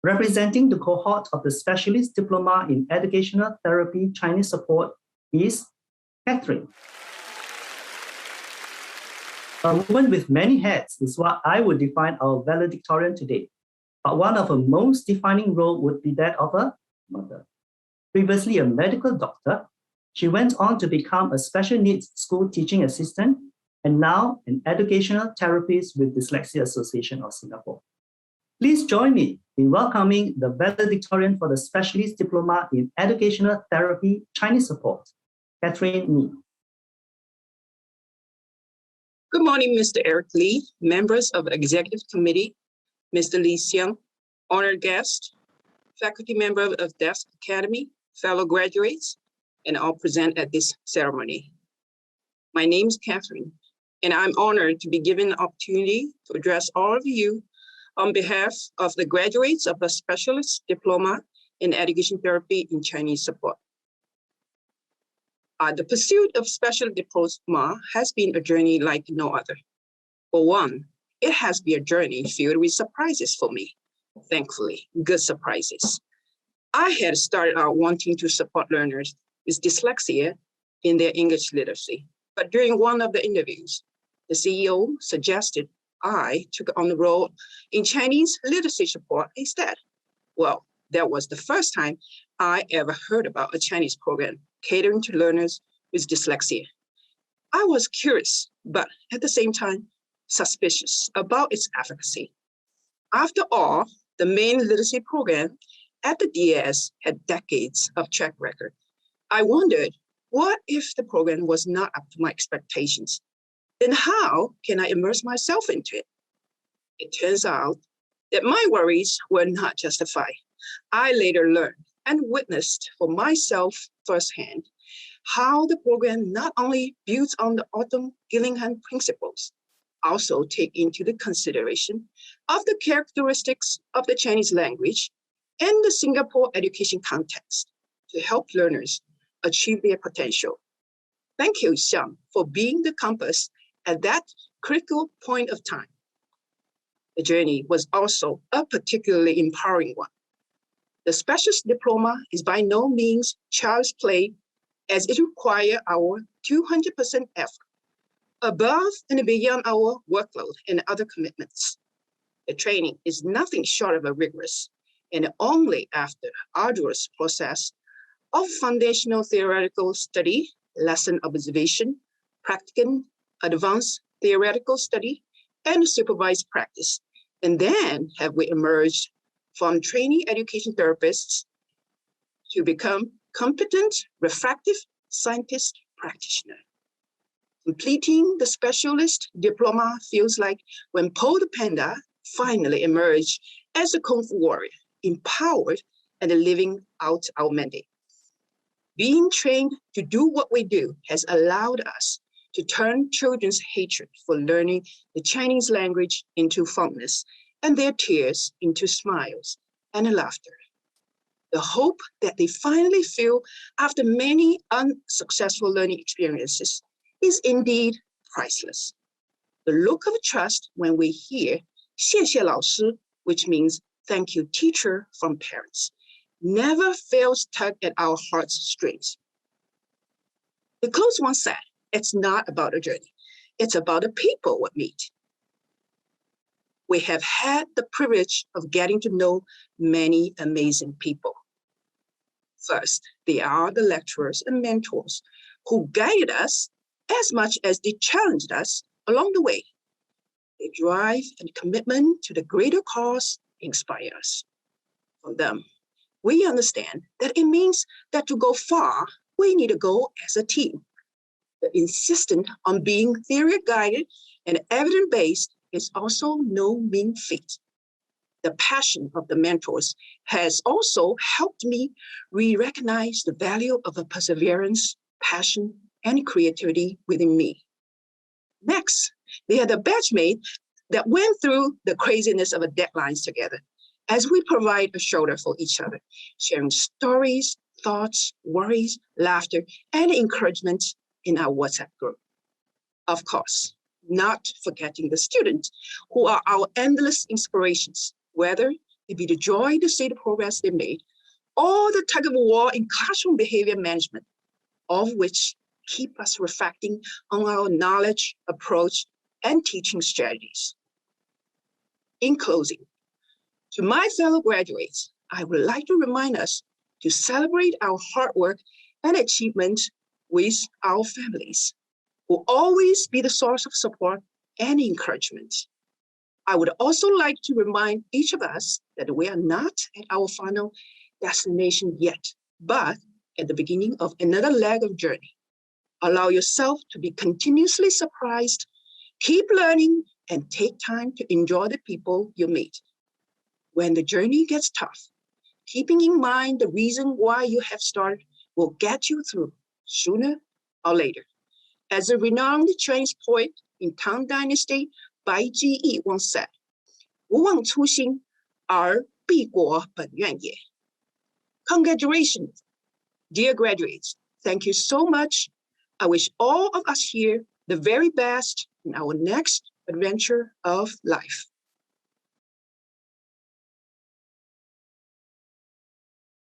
Representing the cohort of the Specialist Diploma in Educational Therapy Chinese Support is Catherine. A woman with many hats is what I would define our valedictorian today, but one of her most defining role would be that of a mother. Previously a medical doctor, she went on to become a special needs school teaching assistant and now an educational therapist with Dyslexia Association of Singapore. Please join me in welcoming the valedictorian for the Specialist Diploma in Educational Therapy Chinese Support, Catherine Ni. Good morning, Mr. Eric Lee, members of the Executive Committee, Mr. Lee Xiang, honored guest, faculty member of Deaf Academy, fellow graduates, and all present at this ceremony. My name is Catherine, and I'm honored to be given the opportunity to address all of you on behalf of the graduates of the Specialist Diploma in Education Therapy in Chinese Support. The pursuit of special diploma has been a journey like no other. For one, it has been a journey filled with surprises for me. Thankfully, good surprises. I had started out wanting to support learners with dyslexia in their English literacy, but during one of the interviews, the CEO suggested I took on the role in Chinese literacy support instead. Well, that was the first time I ever heard about a Chinese program catering to learners with dyslexia. I was curious, but at the same time, suspicious about its efficacy. After all, the main literacy program at the DAS had decades of track record. I wondered, what if the program was not up to my expectations? Then how can I immerse myself into it? It turns out that my worries were not justified. I later learned and witnessed for myself firsthand how the program not only builds on the Autumn Gillingham principles, also take into the consideration of the characteristics of the Chinese language and the Singapore education context to help learners achieve their potential. Thank you, Xiang, for being the compass at that critical point of time. The journey was also a particularly empowering one. The Specialist Diploma is by no means child's play, as it requires our 200% effort, above and beyond our workload and other commitments. The training is nothing short of a rigorous, and only after arduous process of foundational theoretical study, lesson observation, practicum, advanced theoretical study, and supervised practice. And then have we emerged from trainee education therapists to become competent, refractive scientist practitioner. Completing the Specialist Diploma feels like when Paul the Panda finally emerged as a Kung Fu warrior, empowered and living out our mandate. Being trained to do what we do has allowed us to turn children's hatred for learning the Chinese language into fondness and their tears into smiles and laughter. The hope that they finally feel after many unsuccessful learning experiences is indeed priceless. The look of trust when we hear 谢谢老师, which means thank you teacher from parents, never fails to tug at our heartstrings. The close one said, it's not about a journey, it's about the people we meet. We have had the privilege of getting to know many amazing people. First, they are the lecturers and mentors who guided us as much as they challenged us along the way. Their drive and commitment to the greater cause inspire us. From them, we understand that it means that to go far, we need to go as a team. The insistence on being theory-guided and evidence-based is also no mean feat. The passion of the mentors has also helped me re-recognize the value of a perseverance, passion, and creativity within me. Next, they are the batchmates that went through the craziness of the deadlines together as we provide a shoulder for each other, sharing stories, thoughts, worries, laughter, and encouragement in our WhatsApp group. Of course, not forgetting the students who are our endless inspirations, whether It'd be the joy to see the progress they made, or the tug of war in classroom behavior management, all of which keep us reflecting on our knowledge, approach, and teaching strategies. In closing, to my fellow graduates, I would like to remind us to celebrate our hard work and achievement with our families, who will always be the source of support and encouragement. I would also like to remind each of us that we are not at our final destination yet, but at the beginning of another leg of journey. Allow yourself to be continuously surprised, keep learning, and take time to enjoy the people you meet. When the journey gets tough, keeping in mind the reason why you have started will get you through sooner or later. As a renowned Chinese poet in Tang Dynasty, Bai Jiyi once said, 不忘初心而必国本愿也. Congratulations, dear graduates. Thank you so much. I wish all of us here the very best in our next adventure of life.